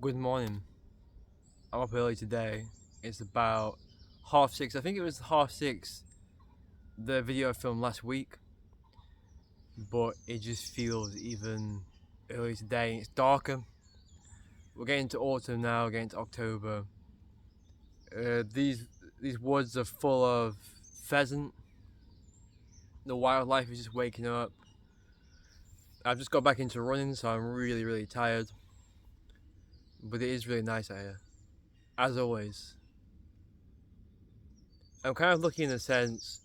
Good morning. I'm up early today. It's about 6:30. I think it was 6:30. The video I filmed last week, but it just feels even early today. It's darker. We're getting to autumn now. We're getting to October. These woods are full of pheasant. The wildlife is just waking up. I've just got back into running, so I'm really tired. But it is really nice out here, as always. I'm kind of lucky in a sense.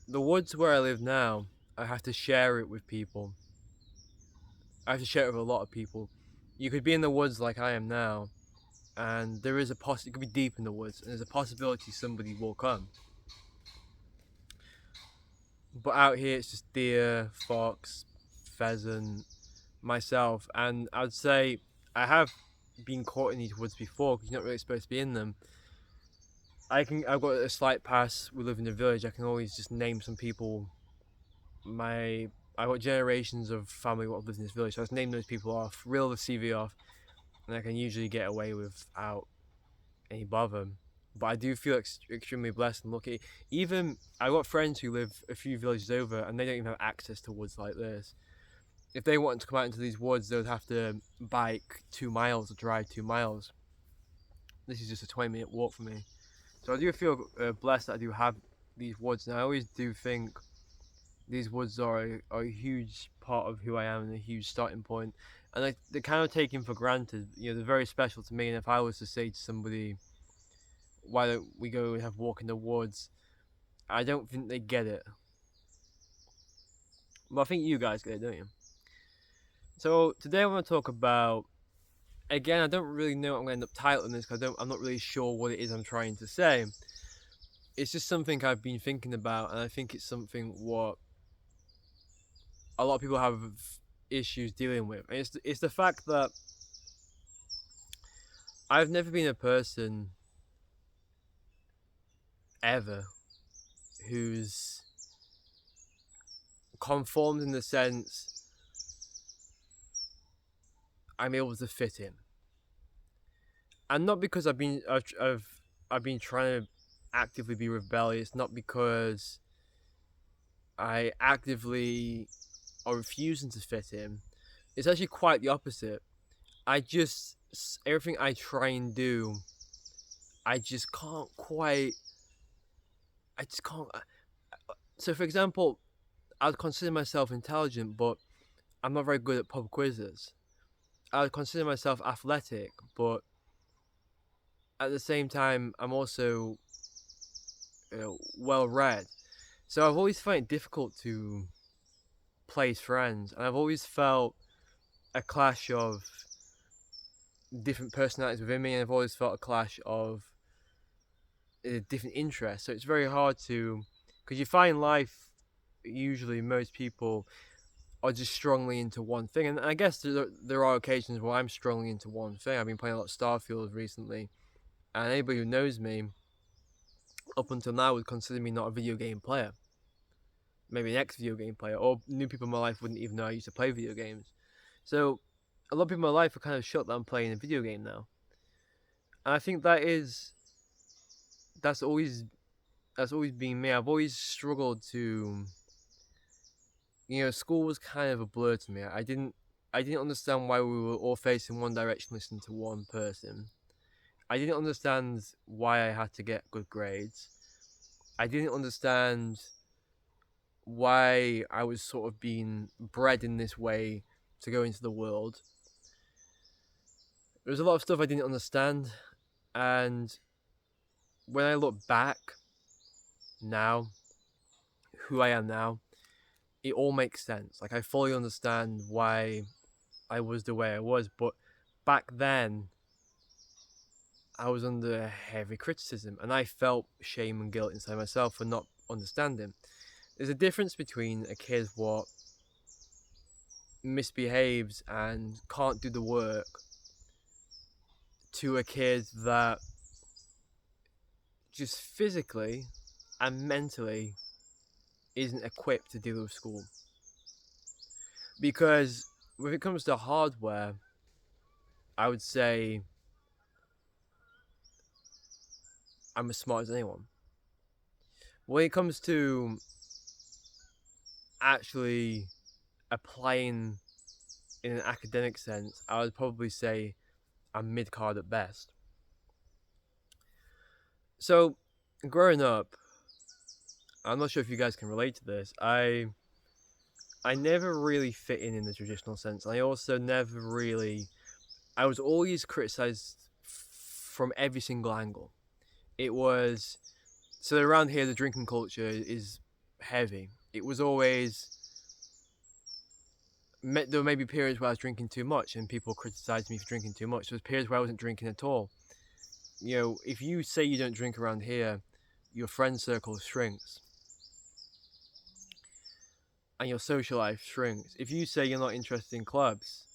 The woods where I live now, I have to share it with people. I have to share it with a lot of people. You could be in the woods like I am now, and there is it could be deep in the woods, and there's a possibility somebody will come. But out here, it's just deer, fox, pheasant, myself, and I'd say I have been caught in these woods before because you're not really supposed to be in them. I've got a slight pass. We live in a village. I can always just name some people. I've got generations of family what lives in this village, so I just name those people off, reel the CV off, and I can usually get away without any bother. But I do feel extremely blessed and lucky. Even I've got friends who live a few villages over, and they don't even have access to woods like this. If they wanted to come out into these woods, they would have to bike 2 miles or drive 2 miles. This is just a 20-minute walk for me. So I do feel blessed that I do have these woods, and I always do think these woods are a huge part of who I am and a huge starting point. And they're kind of taken for granted. They're very special to me. And if I was to say to somebody, why don't we go and have a walk in the woods, I don't think they get it. But I think you guys get it, don't you? So today I want to talk about, again, I don't really know what I'm going to end up titling this because I'm not really sure what it is I'm trying to say. It's just something I've been thinking about, and I think it's something what a lot of people have issues dealing with. And it's the fact that I've never been a person ever who's conformed in the sense I'm able to fit in, and not because I've been trying to actively be rebellious, not because I actively are refusing to fit in. It's actually quite the opposite. I just everything I try and do, I just can't quite. I just can't. So, for example, I'd consider myself intelligent, but I'm not very good at pub quizzes. I would consider myself athletic, but at the same time, I'm also well read. So I've always found it difficult to place friends, and I've always felt a clash of different personalities within me, and I've always felt a clash of different interests. So it's very hard to, because you find life, usually most people are just strongly into one thing. And I guess there are occasions where I'm strongly into one thing. I've been playing a lot of Starfield recently, and anybody who knows me up until now would consider me not a video game player. Maybe an ex-video game player, or new people in my life wouldn't even know I used to play video games. So a lot of people in my life are kind of shocked that I'm playing a video game now. And I think that's always been me. I've always struggled to, school was kind of a blur to me. I didn't understand why we were all facing one direction, listening to one person. I didn't understand why I had to get good grades. I didn't understand why I was sort of being bred in this way to go into the world. There was a lot of stuff I didn't understand, and when I look back now, who I am now, it all makes sense. Like, I fully understand why I was the way I was, but back then I was under heavy criticism, and I felt shame and guilt inside myself for not understanding. There's a difference between a kid what misbehaves and can't do the work to a kid that just physically and mentally isn't equipped to deal with school. Because when it comes to hardware, I would say I'm as smart as anyone. When it comes to actually applying in an academic sense, I would probably say I'm mid card at best. So, growing up, I'm not sure if you guys can relate to this. I never really fit in the traditional sense. I also never really. I was always criticized from every single angle. It was so around here the drinking culture is heavy. It was always there may be periods where I was drinking too much and people criticized me for drinking too much. There was periods where I wasn't drinking at all. You know, if you say you don't drink around here, your friend circle shrinks and your social life shrinks. If you say you're not interested in clubs,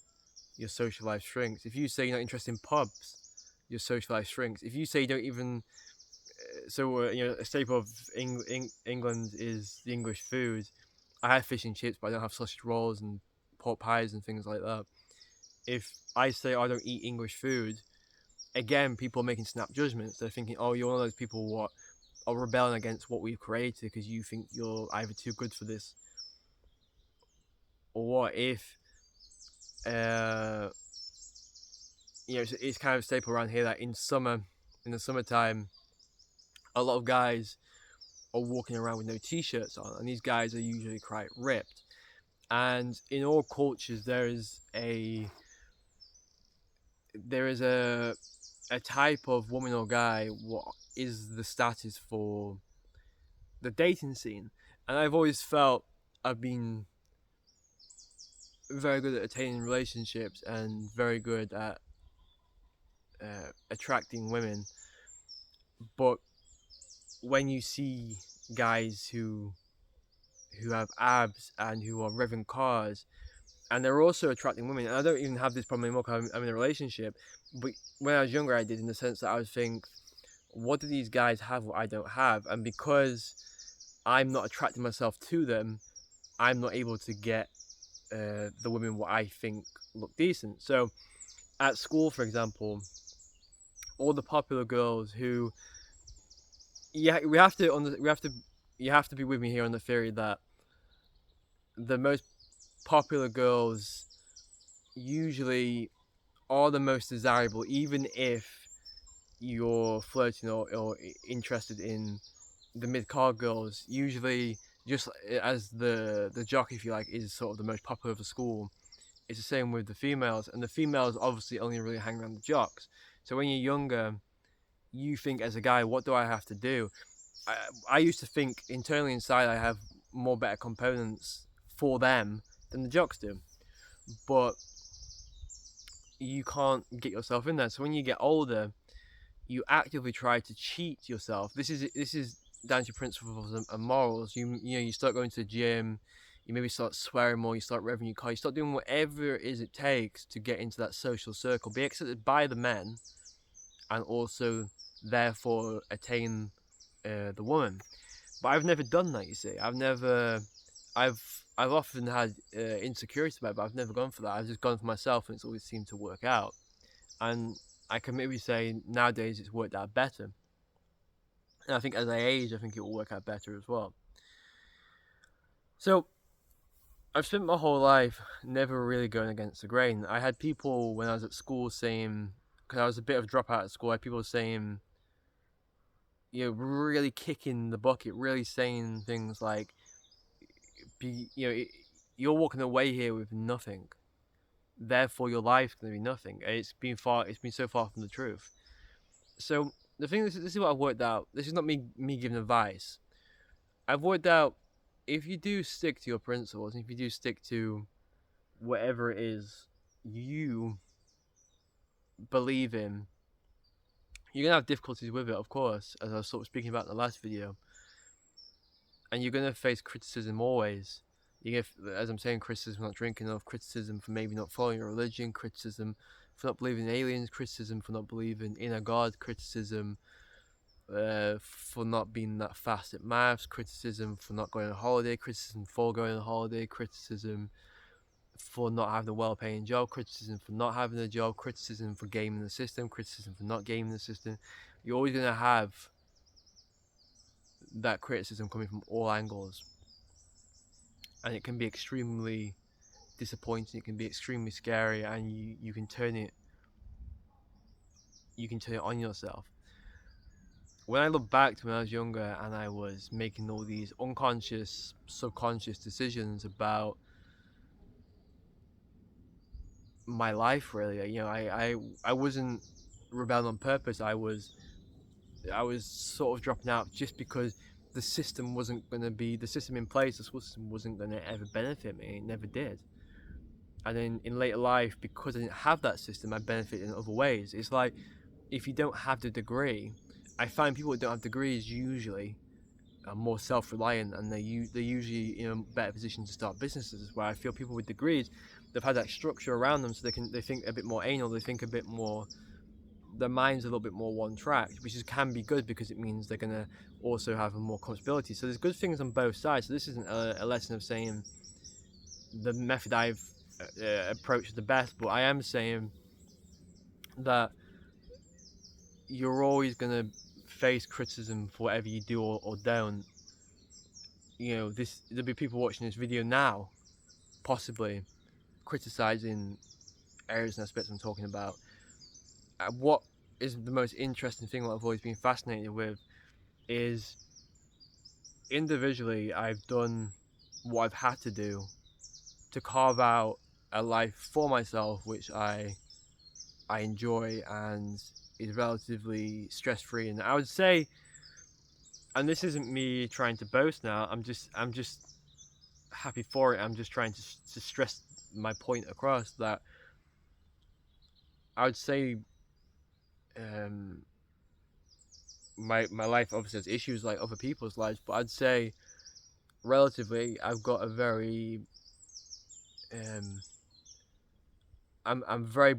your social life shrinks. If you say you're not interested in pubs, your social life shrinks. If you say you don't even a staple of England is the English food. I have fish and chips, but I don't have sausage rolls and pork pies and things like that. If I say I don't eat English food, again, people are making snap judgments. They're thinking, "Oh, you're one of those people what are rebelling against what we've created because you think you're either too good for this, or what?" If it's kind of a staple around here that in the summertime, a lot of guys are walking around with no t-shirts on, and these guys are usually quite ripped. And in all cultures, there is a type of woman or guy what is the status for the dating scene. And I've always felt I've been very good at attaining relationships and very good at attracting women. But when you see guys who have abs and who are revving cars, and they're also attracting women, and I don't even have this problem anymore because I'm in a relationship, but when I was younger I did, in the sense that I would think, what do these guys have what I don't have? And because I'm not attracting myself to them, I'm not able to get the women what I think look decent. So at school, for example, all the popular girls who, yeah, you have to be with me here on the theory that the most popular girls usually are the most desirable, even if you're flirting or interested in the mid-card girls. Usually, just as the jock, if you like, is sort of the most popular of the school, it's the same with the females, and the females obviously only really hang around the jocks. So when you're younger, you think as a guy, what do I have to do? I used to think internally inside I have more better components for them than the jocks do, but you can't get yourself in there. So when you get older, you actively try to cheat yourself. This is down to principles and morals. You start going to the gym, you maybe start swearing more, you start revving your car, you start doing whatever it is it takes to get into that social circle, be accepted by the men, and also therefore attain the woman. But I've never done that. You see, I've often had insecurity about it, but I've never gone for that. I've just gone for myself, and it's always seemed to work out. And I can maybe say nowadays it's worked out better. And I think as I age, I think it will work out better as well. So I've spent my whole life never really going against the grain. I had people when I was at school saying, because I was a bit of a dropout at school, I had people saying, really kicking the bucket, really saying things like, you're walking away here with nothing. Therefore, your life's going to be nothing. It's been so far from the truth. So the thing is, this is what I've worked out. This is not me giving advice. I've worked out, if you do stick to your principles, and if you do stick to whatever it is you believe in, you're going to have difficulties with it, of course, as I was sort of speaking about in the last video. And you're going to face criticism always. You get, as I'm saying, criticism for not drinking enough, criticism for maybe not following your religion, criticism for not believing in aliens, criticism for not believing in a god, criticism for not being that fast at maths, criticism for not going on holiday, criticism for going on holiday, criticism for not having a well-paying job, criticism for not having a job, criticism for gaming the system, criticism for not gaming the system. You're always going to have that criticism coming from all angles, and it can be extremely disappointing. It can be extremely scary, and you can turn it on yourself. When I look back to when I was younger and I was making all these unconscious, subconscious decisions about my life, really, you know, I wasn't rebelling on purpose. I was sort of dropping out just because the system wasn't going to be the system in place. The school system wasn't going to ever benefit me. It never did. And then in later life, because I didn't have that system, I benefited in other ways. It's like, if you don't have the degree, I find people that don't have degrees usually are more self-reliant, and they're usually in a better position to start businesses. Where I feel people with degrees, they've had that structure around them, so they think a bit more anal, they think a bit more, their mind's a little bit more one track, which can be good because it means they're gonna also have more comfortability. So there's good things on both sides. So this isn't a lesson of saying the method I've approached is the best, but I am saying that you're always gonna face criticism for whatever you do or don't. You know, there'll be people watching this video now, possibly criticizing areas and aspects I'm talking about. What is the most interesting thing that I've always been fascinated with is, individually, I've done what I've had to do to carve out a life for myself, which I enjoy and is relatively stress-free. And I would say, and this isn't me trying to boast now, I'm just happy for it. I'm just trying to stress my point across, that I would say my life obviously has issues like other people's lives, but I'd say relatively I've got a very I'm very,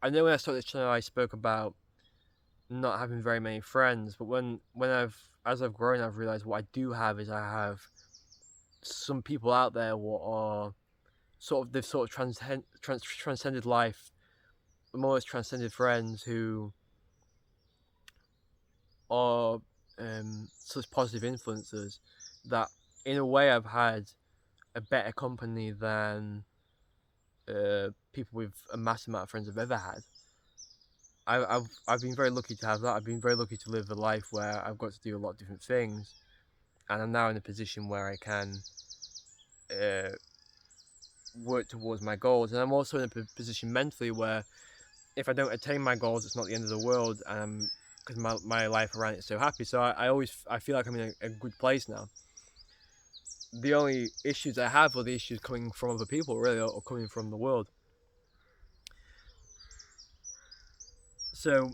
I know when I started this channel I spoke about not having very many friends, but as I've grown, I've realized what I do have is I have some people out there what are they've sort of transcended life, more or less transcended friends who are such positive influences that in a way I've had a better company than people with a massive amount of friends I've ever had. I've been very lucky to have that. I've been very lucky to live a life where I've got to do a lot of different things, and I'm now in a position where I can work towards my goals. And I'm also in a position mentally where if I don't attain my goals, it's not the end of the world, because my life around it is so happy. So I feel like I'm in a good place now. The only issues I have are the issues coming from other people, really, or coming from the world. So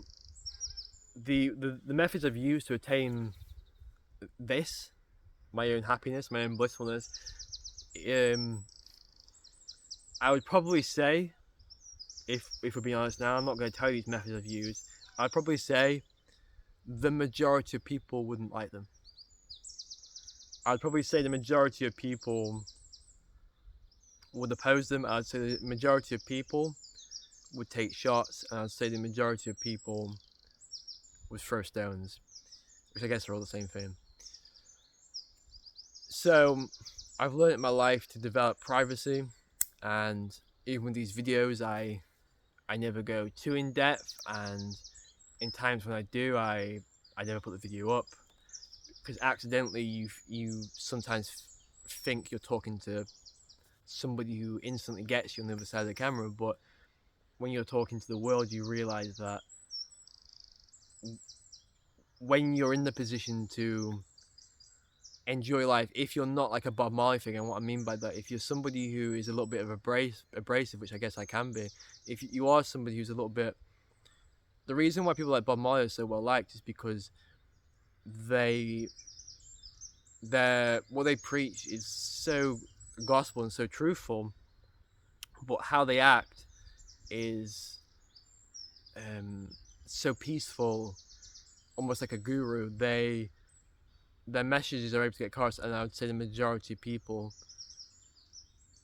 the methods I've used to attain this, my own happiness, my own blissfulness, I would probably say, if we're being honest now, I'm not going to tell you these methods I've used. I'd probably say the majority of people wouldn't like them. I'd probably say the majority of people would oppose them. I'd say the majority of people would take shots, and I'd say the majority of people would throw stones, which I guess are all the same thing. So I've learned in my life to develop privacy, and even with these videos I never go too in depth, and in times when I do, I never put the video up, because accidentally you sometimes think you're talking to somebody who instantly gets you on the other side of the camera, but when you're talking to the world, you realize that when you're in the position to enjoy life, if you're not like a Bob Marley figure, and what I mean by that, if you're somebody who is a little bit of abrasive, which I guess I can be, if you are somebody who's a little bit, the reason why people like Bob Marley are so well liked is because what they preach is so gospel and so truthful, but how they act is so peaceful, almost like a guru. Their messages are able to get across, and I would say the majority of people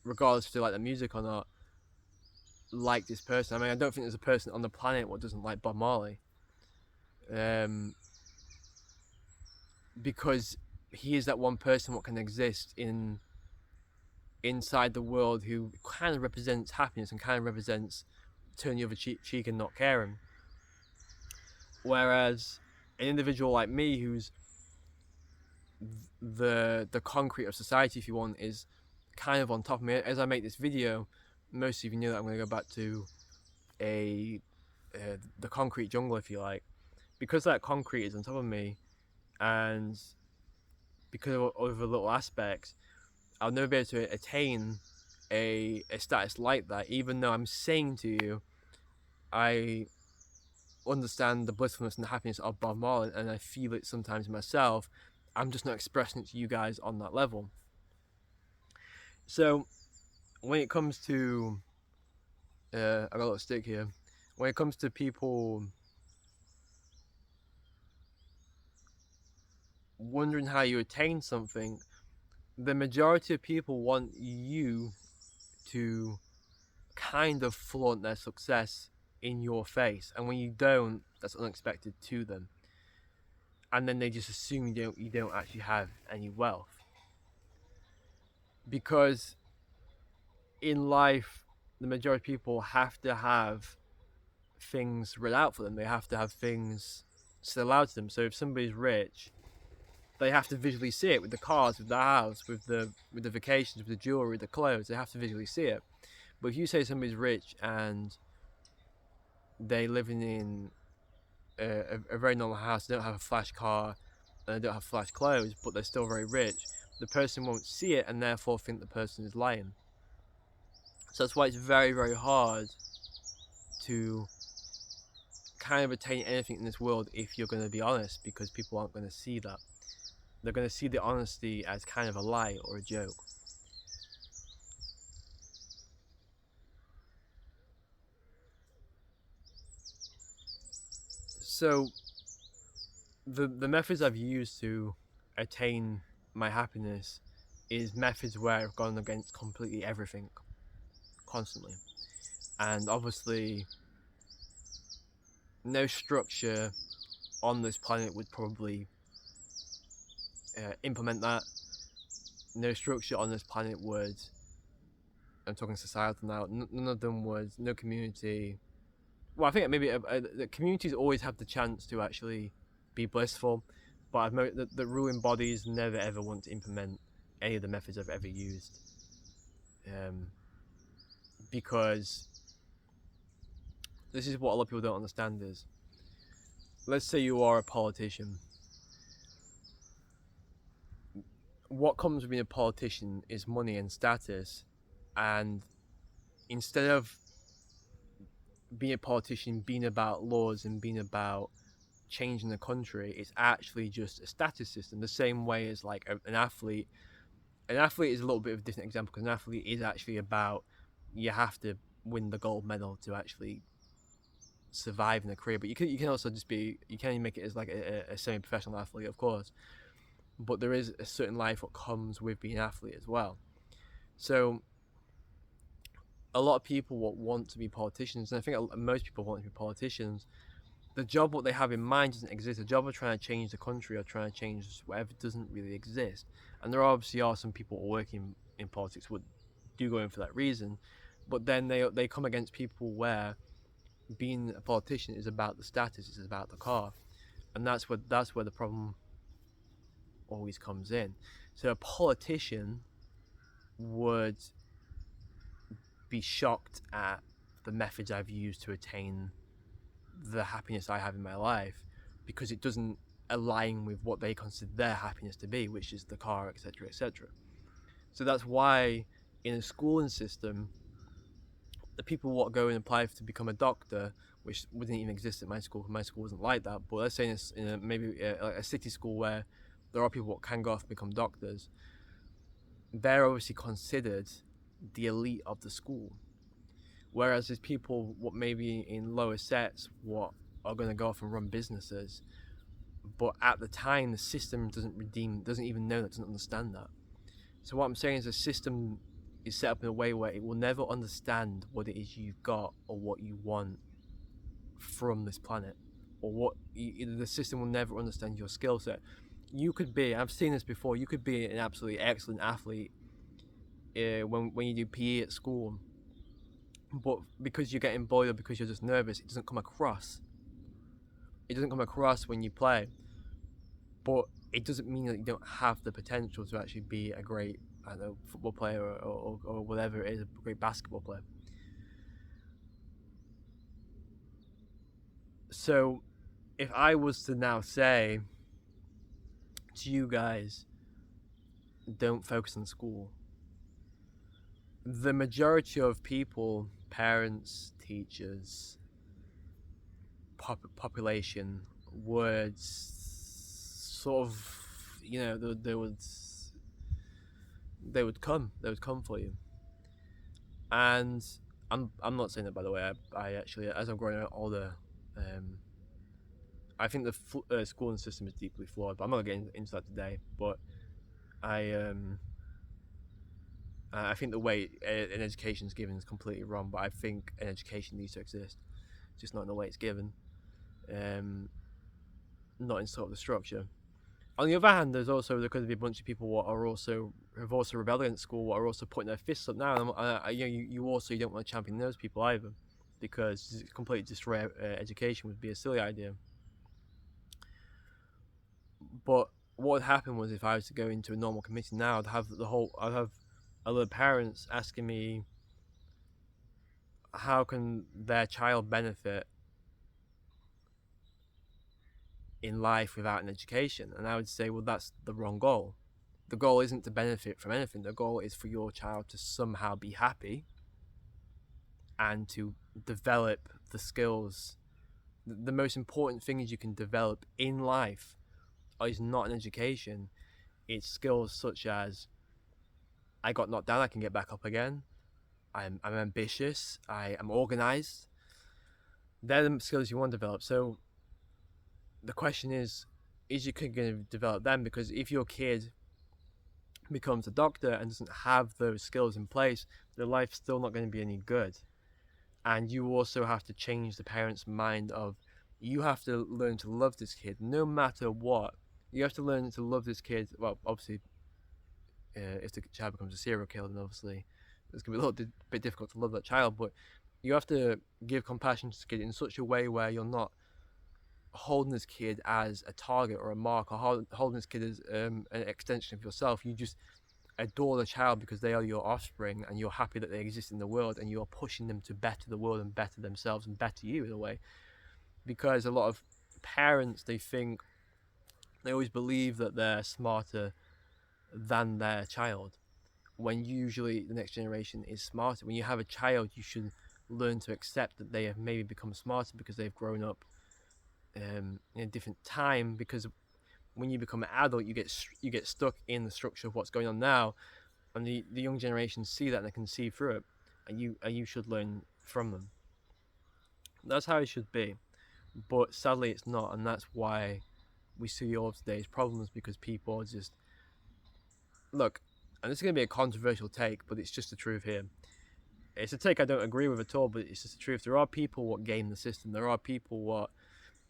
regardless if they like the music or not, like this person. I mean, I don't think there's a person on the planet what doesn't like Bob Marley, because he is that one person what can exist inside the world who kind of represents happiness and kind of represents turning the other cheek and not caring. Whereas an individual like me, who's the concrete of society, if you want, is kind of on top of me. As I make this video, most of you know that I'm going to go back to the concrete jungle, if you like, because that concrete is on top of me, and because of other little aspects, I'll never be able to attain a status like that. Even though I'm saying to you, I understand the blissfulness and the happiness of Bob Marley, and I feel it sometimes myself. I'm just not expressing it to you guys on that level. So when it comes to I got a little stick here. When it comes to people wondering how you attain something, the majority of people want you to kind of flaunt their success in your face, and when you don't, that's unexpected to them, and then they just assume you don't actually have any wealth. Because in life, the majority of people have to have things read out for them. They have to have things still out to them. So if somebody's rich, they have to visually see it with the cars, with the house, with the vacations, with the jewelry, the clothes. They have to visually see it. But if you say somebody's rich and they're living in a very normal house, they don't have a flash car, and they don't have flash clothes, but they're still very rich, the person won't see it and therefore think the person is lying. So that's why it's very, very hard to kind of attain anything in this world if you're going to be honest, because people aren't going to see that. They're going to see the honesty as kind of a lie or a joke. So the methods I've used to attain my happiness is methods where I've gone against completely everything constantly, and obviously no structure on this planet would probably implement that. No structure on this planet would, I'm talking societal now, none of them would, no community. Well, I think maybe the communities always have the chance to actually be blissful, but the ruling bodies never ever want to implement any of the methods I've ever used, because this is what a lot of people don't understand is, let's say you are a politician. What comes with being a politician is money and status, and instead of being a politician being about laws and being about changing the country, it's actually just a status system. The same way as like an athlete. An athlete is a little bit of a different example, because an athlete is actually about, you have to win the gold medal to actually survive in a career. But you can also just be, you can make it as like a semi-professional athlete, of course, but there is a certain life what comes with being an athlete as well. So a lot of people want to be politicians, and I think most people want to be politicians. The job what they have in mind doesn't exist. The job of trying to change the country or trying to change whatever doesn't really exist. And there obviously are some people working in politics would do go in for that reason, but then they come against people where being a politician is about the status, it's about the car, and that's where the problem always comes in. So a politician would be shocked at the methods I've used to attain the happiness I have in my life, because it doesn't align with what they consider their happiness to be, which is the car, etc., etc. So that's why in a schooling system, the people what go and apply to become a doctor, which wouldn't even exist at my school, because my school wasn't like that, but let's say in maybe a city school where there are people what can go off and become doctors, they're obviously considered the elite of the school. Whereas there's people what maybe in lower sets what are going to go off and run businesses, but at the time the system doesn't even know that, doesn't understand that. So what I'm saying is the system is set up in a way where it will never understand what it is you've got or what you want from this planet, or the system will never understand your skill set. You could be, I've seen this before, you could be an absolutely excellent athlete when you do PE at school, but because you're getting bullied or because you're just nervous, it doesn't come across. It doesn't come across when you play, but it doesn't mean that you don't have the potential to actually be a great, I don't know, football player or whatever it is, a great basketball player. So if I was to now say to you guys, don't focus on school, the majority of people, parents, teachers, population, would sort of, they would come for you. And I'm not saying that, by the way. I actually, as I'm growing older, I think the schooling system is deeply flawed, but I'm not getting into that today. But I think the way an education is given is completely wrong. But I think an education needs to exist, just not in the way it's given, not in sort of the structure. On the other hand, there could be a bunch of people who have also rebelled against school, what are also putting their fists up now. And you don't want to champion those people either, because completely destroy education would be a silly idea. But what would happen was, if I was to go into a normal committee now, I'd have other parents asking me how can their child benefit in life without an education, and I would say, well, that's the wrong goal. The goal isn't to benefit from anything. The goal is for your child to somehow be happy and to develop the skills. The most important things you can develop in life is not an education. It's skills such as, I got knocked down, I can get back up again. I'm ambitious. I am organized. They're the skills you want to develop. So the question is your kid going to develop them? Because if your kid becomes a doctor and doesn't have those skills in place, their life's still not going to be any good. And you also have to change the parent's mind of, you have to learn to love this kid no matter what. You have to learn to love this kid. Well, obviously, if the child becomes a serial killer, then obviously it's going to be a little bit difficult to love that child. But you have to give compassion to the kid in such a way where you're not holding this kid as a target or a mark, or holding this kid as an extension of yourself. You just adore the child because they are your offspring, and you're happy that they exist in the world, and you're pushing them to better the world and better themselves and better you in a way. Because a lot of parents, they always believe that they're smarter than their child, when usually the next generation is smarter. When you have a child, you should learn to accept that they have maybe become smarter because they've grown up in a different time. Because when you become an adult, you get stuck in the structure of what's going on now, and the young generation see that and they can see through it, and you should learn from them. That's how it should be. But sadly it's not, and that's why we see all of today's problems, because people just look, and this is going to be a controversial take, but it's just the truth here. It's a take I don't agree with at all, but it's just the truth. There are people what game the system. There are people what,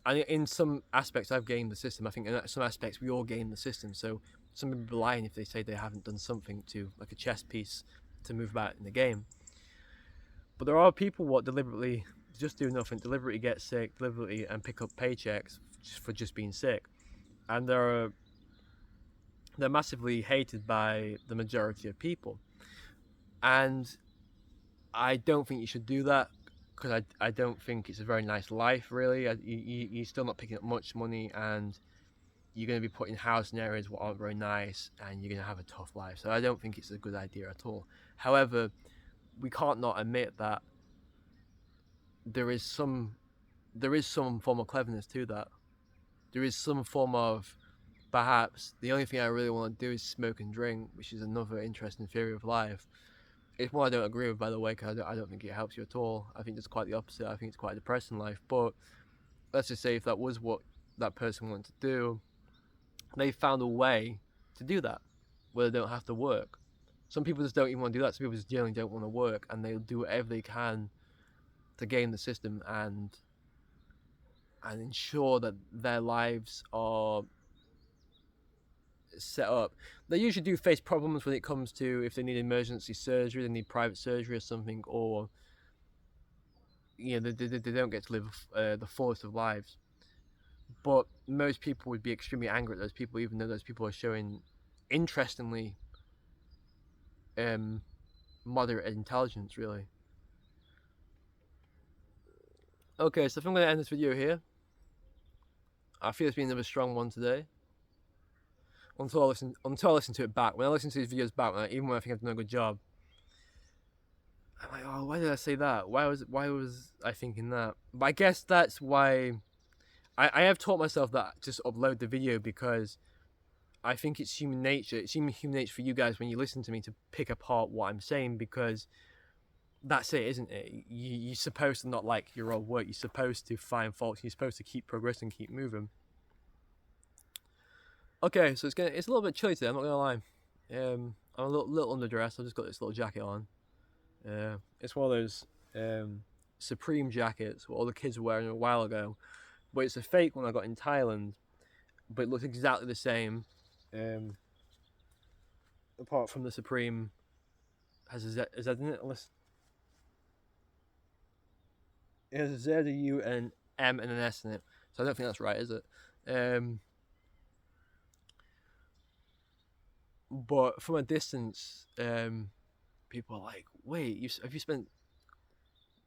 and in some aspects I've gamed the system. I think in some aspects we all game the system. So some people be lying if they say they haven't done something to, like a chess piece, to move about in the game. But there are people what deliberately just do nothing, deliberately get sick, deliberately and pick up paychecks for just being sick, and they're massively hated by the majority of people. And I don't think you should do that, because I don't think it's a very nice life, really. You're still not picking up much money, and you're going to be put in housing areas that aren't very nice, and you're going to have a tough life. So I don't think it's a good idea at all. However, we can't not admit that there is some form of cleverness to that. There is some form of, perhaps the only thing I really want to do is smoke and drink, which is another interesting theory of life. It's one I don't agree with, by the way, because I don't think it helps you at all. I think it's quite the opposite. I think it's quite a depressing life. But let's just say if that was what that person wanted to do, they found a way to do that where they don't have to work. Some people just don't even want to do that. Some people just generally don't want to work, and they'll do whatever they can to game the system and ensure that their lives are set up. They usually do face problems when it comes to if they need emergency surgery, they need private surgery or something, or they don't get to live the fullest of lives. But most people would be extremely angry at those people, even though those people are showing, interestingly, moderate intelligence, really. Okay, so if I'm going to end this video here, I feel it's been another strong one today. Until I listen to it back. When I listen to these videos back, even when I think I've done a good job, I'm like, oh, why did I say that? Why was I thinking that? But I guess that's why I have taught myself that just upload the video, because I think it's human nature. It's human nature for you guys when you listen to me to pick apart what I'm saying, because that's it, isn't it? You're supposed to not like your old work. You're supposed to find faults. You're supposed to keep progressing, keep moving. Okay, so it's a little bit chilly today. I'm not gonna lie. I'm a little underdressed. I've just got this little jacket on. It's one of those Supreme jackets what all the kids were wearing a while ago, but it's a fake one I got in Thailand. But it looks exactly the same. Apart from the Supreme has a Z in it. Unless it has a Z, a U, and M, and an S in it. So I don't think that's right, is it? But from a distance, people are like, "Wait, have you spent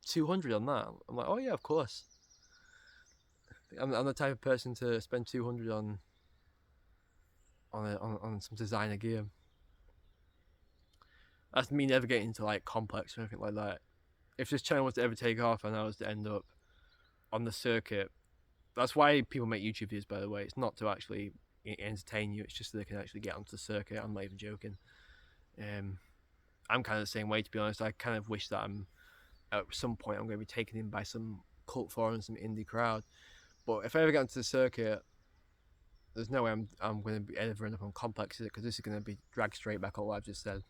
200 on that?" I'm like, "Oh yeah, of course." I'm the type of person to spend 200 on some designer gear. That's me never getting into like complex or anything like that. If this channel was to ever take off and I was to end up on the circuit, that's why people make YouTube videos, by the way. It's not to actually entertain you. It's just so they can actually get onto the circuit. I'm not even joking. I'm kind of the same way, to be honest. I kind of wish that at some point I'm going to be taken in by some cult forum, some indie crowd. But if I ever get onto the circuit, there's no way I'm going to be ever end up on complexes, because this is going to be dragged straight back on what I've just said.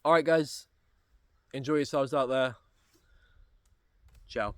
Alright guys, enjoy yourselves out there. Ciao.